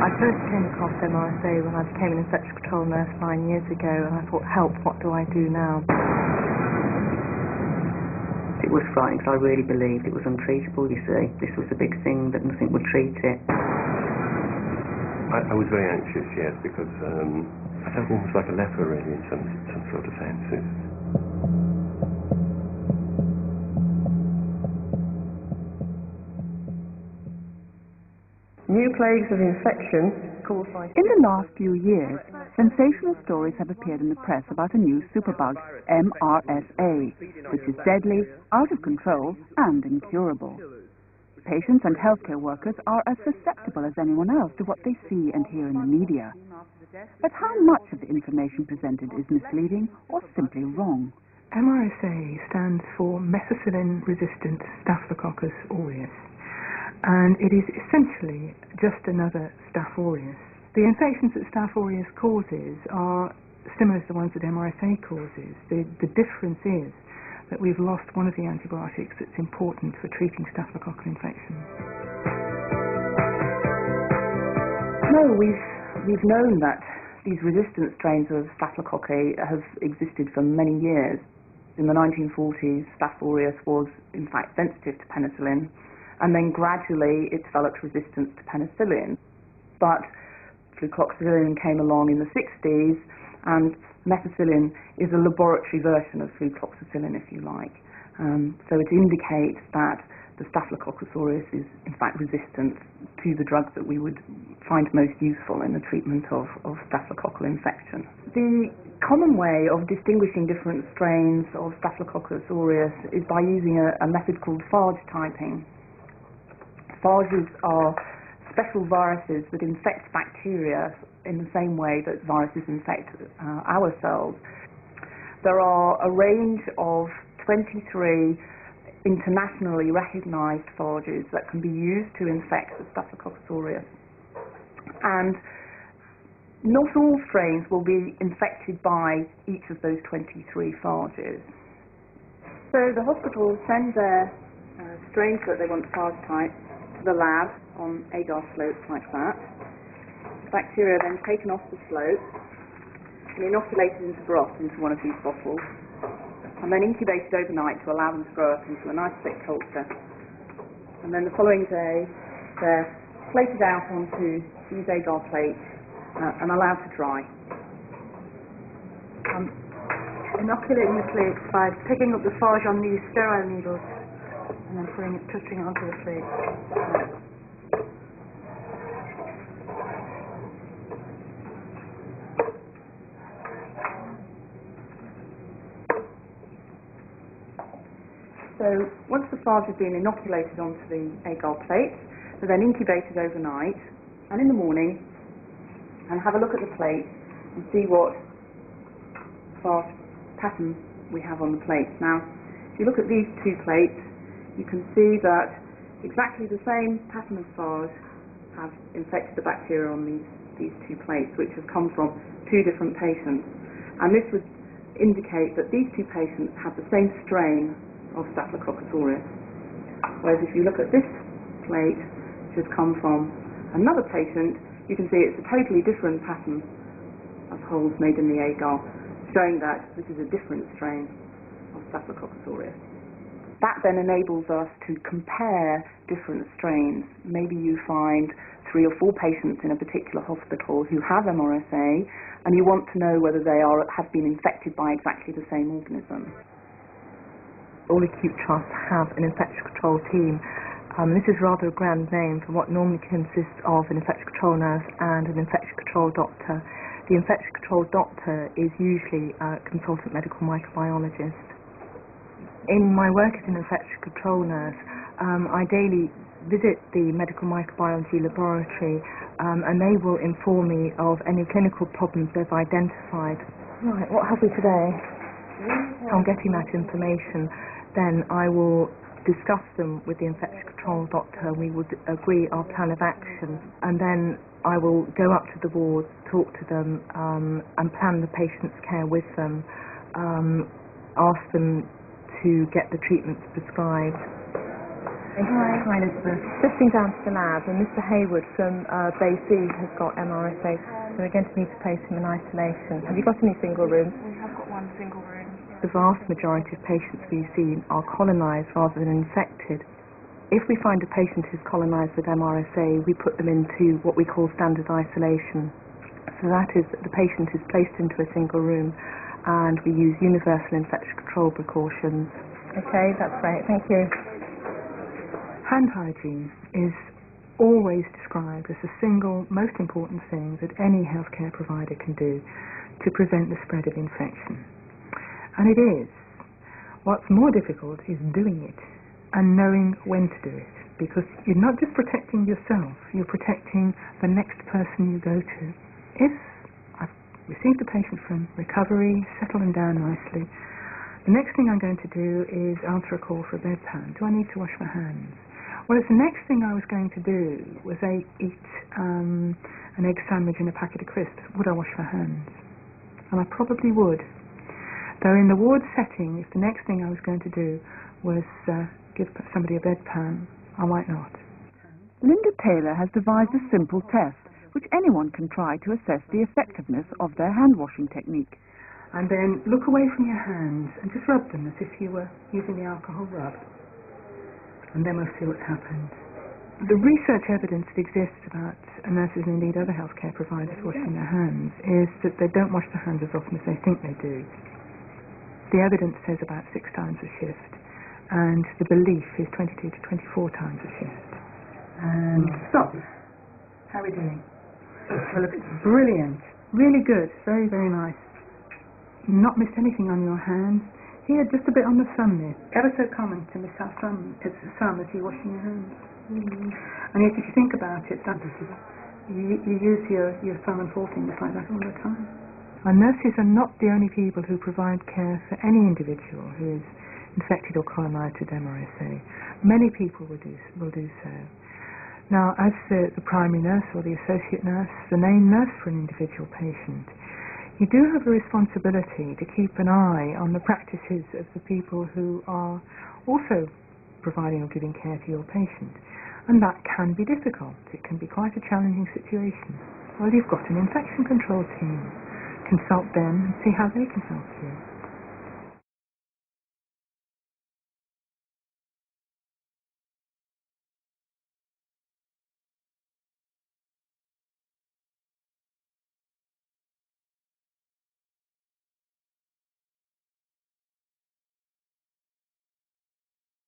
I first came across MRSA when I became an infection control nurse 9 years ago, and I thought, help, what do I do now? It was frightening because I really believed it was untreatable, you see. This was a big thing that nothing would treat it. I was very anxious, yes, because I felt almost like a leper, really, in some sort of senses. New plagues of infection caused by... In the last few years, sensational stories have appeared in the press about a new superbug, MRSA, which is deadly, out of control, and incurable. Patients and healthcare workers are as susceptible as anyone else to what they see and hear in the media. But how much of the information presented is misleading or simply wrong? MRSA stands for methicillin-resistant Staphylococcus aureus, and it is essentially just another Staph aureus. The infections that Staph aureus causes are similar to the ones that MRSA causes. The difference is that we've lost one of the antibiotics that's important for treating staphylococcal infections. No, we've known that these resistant strains of Staphylococci have existed for many years. In the 1940s, Staph aureus was in fact sensitive to penicillin, and then gradually it developed resistance to penicillin. But flucloxacillin came along in the 60s, and methicillin is a laboratory version of flucloxacillin, if you like. So it indicates that the Staphylococcus aureus is in fact resistant to the drugs that we would find most useful in the treatment of staphylococcal infection. The common way of distinguishing different strains of Staphylococcus aureus is by using a method called phage typing. Phages are special viruses that infect bacteria in the same way that viruses infect our cells. There are a range of 23 internationally recognized phages that can be used to infect the Staphylococcus aureus. And not all strains will be infected by each of those 23 phages. So the hospital sends their strains that they want to phage type to the lab on agar floats like that. The bacteria are then taken off the float and inoculated into broth into one of these bottles, and then incubated overnight to allow them to grow up into a nice thick culture. And then the following day they're plated out onto these agar plates and allowed to dry. Inoculating the plates by picking up the phage on these sterile needles and then twisting it onto the plate. So once the phage has been inoculated onto the agar plate, they're then incubated overnight, and in the morning, and have a look at the plate and see what phage pattern we have on the plate. Now, if you look at these two plates, you can see that exactly the same pattern of phage have infected the bacteria on these two plates, which have come from two different patients. And this would indicate that these two patients have the same strain of Staphylococcus aureus. Whereas if you look at this plate, which has come from another patient, you can see it's a totally different pattern of holes made in the agar, showing that this is a different strain of Staphylococcus aureus. That then enables us to compare different strains. Maybe you find 3 or 4 patients in a particular hospital who have MRSA, and you want to know whether they have been infected by exactly the same organism. All acute trusts have an infection control team. This is rather a grand name for what normally consists of an infection control nurse and an infection control doctor. The infection control doctor is usually a consultant medical microbiologist. In my work as an infection control nurse, I daily visit the medical microbiology laboratory, and they will inform me of any clinical problems they've identified. Right, what have we today? On getting that information, then I will discuss them with the infection control doctor. We will agree our plan of action, and then I will go up to the ward, talk to them, and plan the patient's care with them, ask them to get the treatments prescribed. Hi, Elizabeth. Just been down to the lab, and Mr. Hayward from Bay C has got MRSA, so we're going to need to place him in isolation. Have you got any single rooms? We have got one single room. The vast majority of patients we've seen are colonised rather than infected. If we find a patient who's colonised with MRSA, we put them into what we call standard isolation. So that is that the patient is placed into a single room, and we use universal infection control precautions. Okay, that's great. Thank you. Hand hygiene is always described as the single most important thing that any healthcare provider can do to prevent the spread of infection. And it is. What's more difficult is doing it and knowing when to do it, because you're not just protecting yourself, you're protecting the next person you go to. If I've received a patient from recovery, settle them down nicely, the next thing I'm going to do is answer a call for a bedpan. Do I need to wash my hands? Well, it's the next thing I was going to do was eat an egg sandwich and a packet of crisps. Would I wash my hands? And I probably would. Though in the ward setting, if the next thing I was going to do was give somebody a bedpan, I might not. Linda Taylor has devised a simple test which anyone can try to assess the effectiveness of their hand-washing technique. And then look away from your hands and just rub them as if you were using the alcohol rub. And then we'll see what's happened. The research evidence that exists about nurses and indeed other healthcare providers washing their hands is that they don't wash their hands as often as they think they do. The evidence says about 6 times a shift, and the belief is 22 to 24 times a shift. And stop. How are we doing? Well, look, it's brilliant. Really good. Very, very nice. Not missed anything on your hands. Here, just a bit on the thumb there. Ever so common to miss our thumb as you're washing your hands. And yet, if you think about it, you use your thumb and forefinger like that all the time. Our nurses are not the only people who provide care for any individual who is infected or colonised with MRSA. Many people will do so. Now, as the primary nurse or the associate nurse, the main nurse for an individual patient, you do have a responsibility to keep an eye on the practices of the people who are also providing or giving care to your patient. And that can be difficult. It can be quite a challenging situation. Well, you've got an infection control team. Consult them and see how they can help you.